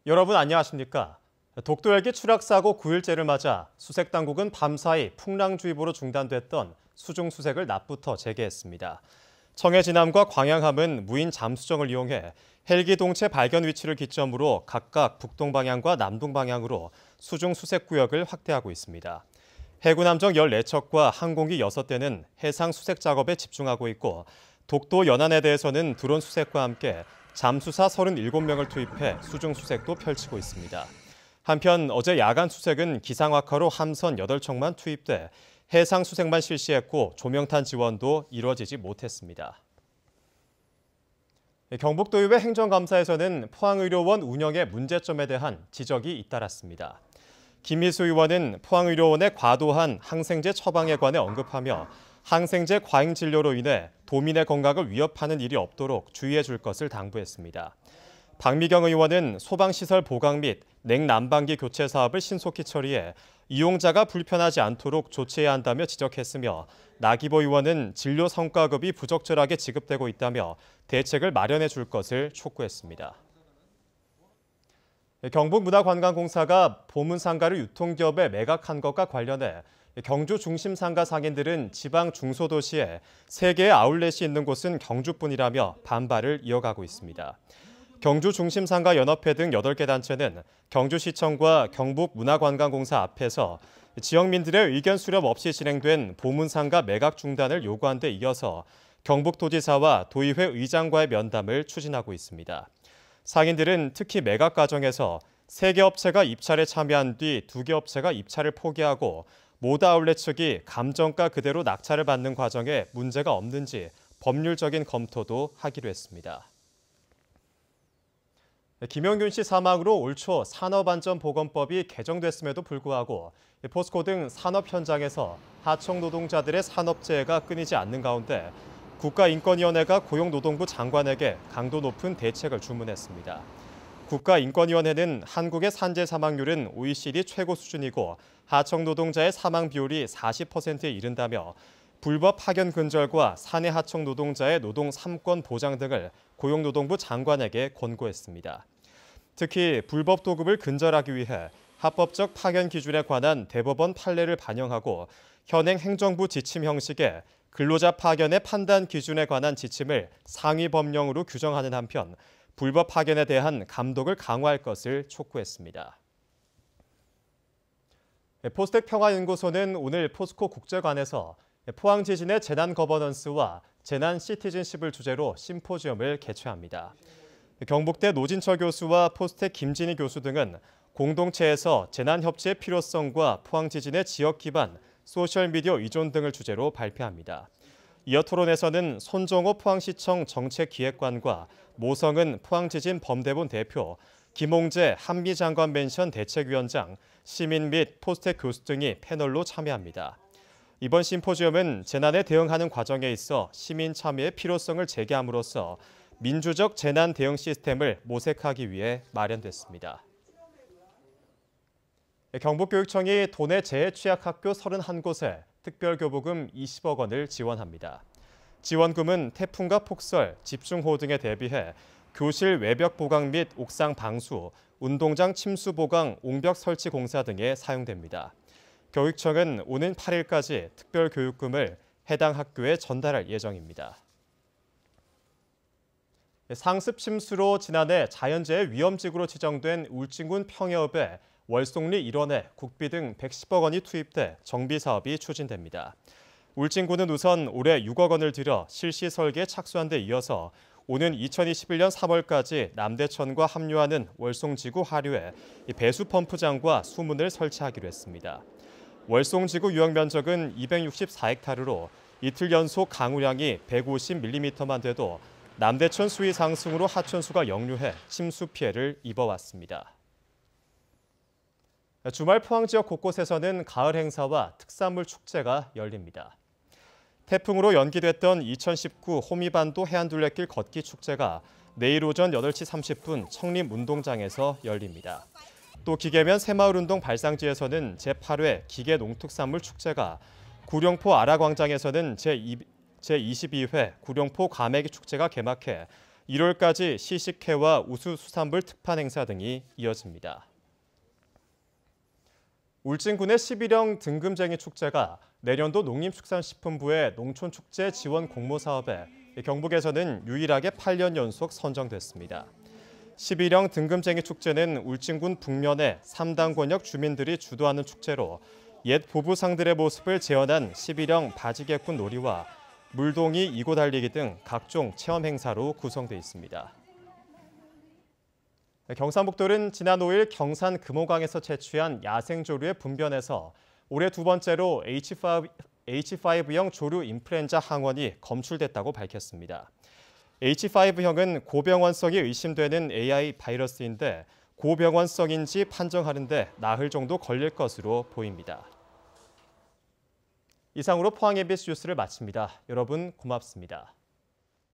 여러분 안녕하십니까? 독도 헬기 추락 사고 9일째를 맞아 수색당국은 밤사이 풍랑주의보로 중단됐던 수중 수색을 낮부터 재개했습니다. 청해진함과 광양함은 무인 잠수정을 이용해 헬기 동체 발견 위치를 기점으로 각각 북동방향과 남동방향으로 수중 수색 구역을 확대하고 있습니다. 해군 함정 14척과 항공기 6대는 해상 수색 작업에 집중하고 있고 독도 연안에 대해서는 드론 수색과 함께 잠수사 37명을 투입해 수중 수색도 펼치고 있습니다. 한편 어제 야간 수색은 기상 악화로 함선 8척만 투입돼 해상 수색만 실시했고 조명탄 지원도 이루어지지 못했습니다. 경북도의회 행정감사에서는 포항의료원 운영의 문제점에 대한 지적이 잇따랐습니다. 김희수 의원은 포항의료원의 과도한 항생제 처방에 관해 언급하며 항생제 과잉 진료로 인해 도민의 건강을 위협하는 일이 없도록 주의해 줄 것을 당부했습니다. 박미경 의원은 소방시설 보강 및 냉난방기 교체 사업을 신속히 처리해 이용자가 불편하지 않도록 조치해야 한다며 지적했으며 나기보 의원은 진료 성과급이 부적절하게 지급되고 있다며 대책을 마련해 줄 것을 촉구했습니다. 경북문화관광공사가 보문상가를 유통기업에 매각한 것과 관련해 경주 중심 상가 상인들은 지방 중소도시에 3개의 아울렛이 있는 곳은 경주뿐이라며 반발을 이어가고 있습니다. 경주 중심 상가 연합회 등 8개 단체는 경주시청과 경북문화관광공사 앞에서 지역민들의 의견 수렴 없이 진행된 보문상가 매각 중단을 요구한 데 이어서 경북도지사와 도의회 의장과의 면담을 추진하고 있습니다. 상인들은 특히 매각 과정에서 3개 업체가 입찰에 참여한 뒤 2개 업체가 입찰을 포기하고 모다 아울렛 측이 감정가 그대로 낙찰을 받는 과정에 문제가 없는지 법률적인 검토도 하기로 했습니다. 김영균 씨 사망으로 올 초 산업안전보건법이 개정됐음에도 불구하고 포스코 등 산업 현장에서 하청 노동자들의 산업재해가 끊이지 않는 가운데 국가인권위원회가 고용노동부 장관에게 강도 높은 대책을 주문했습니다. 국가인권위원회는 한국의 산재 사망률은 OECD 최고 수준이고 하청 노동자의 사망 비율이 40%에 이른다며 불법 파견 근절과 사내 하청 노동자의 노동 3권 보장 등을 고용노동부 장관에게 권고했습니다. 특히 불법 도급을 근절하기 위해 합법적 파견 기준에 관한 대법원 판례를 반영하고 현행 행정부 지침 형식의 근로자 파견의 판단 기준에 관한 지침을 상위 법령으로 규정하는 한편 불법 파견에 대한 감독을 강화할 것을 촉구했습니다. 포스텍 평화연구소는 오늘 포스코 국제관에서 포항 지진의 재난 거버넌스와 재난 시티즌십을 주제로 심포지엄을 개최합니다. 경북대 노진철 교수와 포스텍 김진희 교수 등은 공동체에서 재난 협치의 필요성과 포항 지진의 지역 기반 소셜미디어 의존 등을 주제로 발표합니다. 이어 토론에서는 손정호 포항시청 정책기획관과 모성은 포항지진 범대본 대표, 김홍재 한미장관 멘션 대책위원장, 시민 및 포스텍 교수 등이 패널로 참여합니다. 이번 심포지엄은 재난에 대응하는 과정에 있어 시민 참여의 필요성을 제기함으로써 민주적 재난 대응 시스템을 모색하기 위해 마련됐습니다. 경북교육청이 도내 재해 취약 학교 31곳에 특별교부금 20억 원을 지원합니다. 지원금은 태풍과 폭설, 집중호우 등에 대비해 교실 외벽 보강 및 옥상 방수, 운동장 침수 보강, 옹벽 설치 공사 등에 사용됩니다. 교육청은 오는 8일까지 특별교육금을 해당 학교에 전달할 예정입니다. 상습 침수로 지난해 자연재해 위험지구로 지정된 울진군 평해읍에 월송리 일원에 국비 등 110억 원이 투입돼 정비 사업이 추진됩니다. 울진군은 우선 올해 6억 원을 들여 실시 설계에 착수한 데 이어서 오는 2021년 3월까지 남대천과 합류하는 월송지구 하류에 배수 펌프장과 수문을 설치하기로 했습니다. 월송지구 유역 면적은 264헥타르로 이틀 연속 강우량이 150mm만 돼도 남대천 수위 상승으로 하천수가 역류해 침수 피해를 입어왔습니다. 주말 포항 지역 곳곳에서는 가을 행사와 특산물 축제가 열립니다. 태풍으로 연기됐던 2019 호미반도 해안둘레길 걷기 축제가 내일 오전 8시 30분 청림운동장에서 열립니다. 또 기계면 새마을운동 발상지에서는 제8회 기계농특산물 축제가 구룡포 아라광장에서는 제22회 구룡포 과메기 축제가 개막해 1월까지 시식회와 우수수산물 특판 행사 등이 이어집니다. 울진군의 11형 등금쟁이 축제가 내년도 농림축산식품부의 농촌축제 지원 공모 사업에 경북에서는 유일하게 8년 연속 선정됐습니다. 11형 등금쟁이 축제는 울진군 북면의 3당 권역 주민들이 주도하는 축제로 옛 보부상들의 모습을 재현한 11형 바지개꾼 놀이와 물동이 이고 달리기 등 각종 체험 행사로 구성돼 있습니다. 경상북도는 지난 5일 경산 금호강에서 채취한 야생조류의 분변에서 올해 두 번째로 H5형 조류 인플루엔자 항원이 검출됐다고 밝혔습니다. H5형은 고병원성이 의심되는 AI 바이러스인데 고병원성인지 판정하는 데 나흘 정도 걸릴 것으로 보입니다. 이상으로 포항 MBC 뉴스를 마칩니다. 여러분 고맙습니다.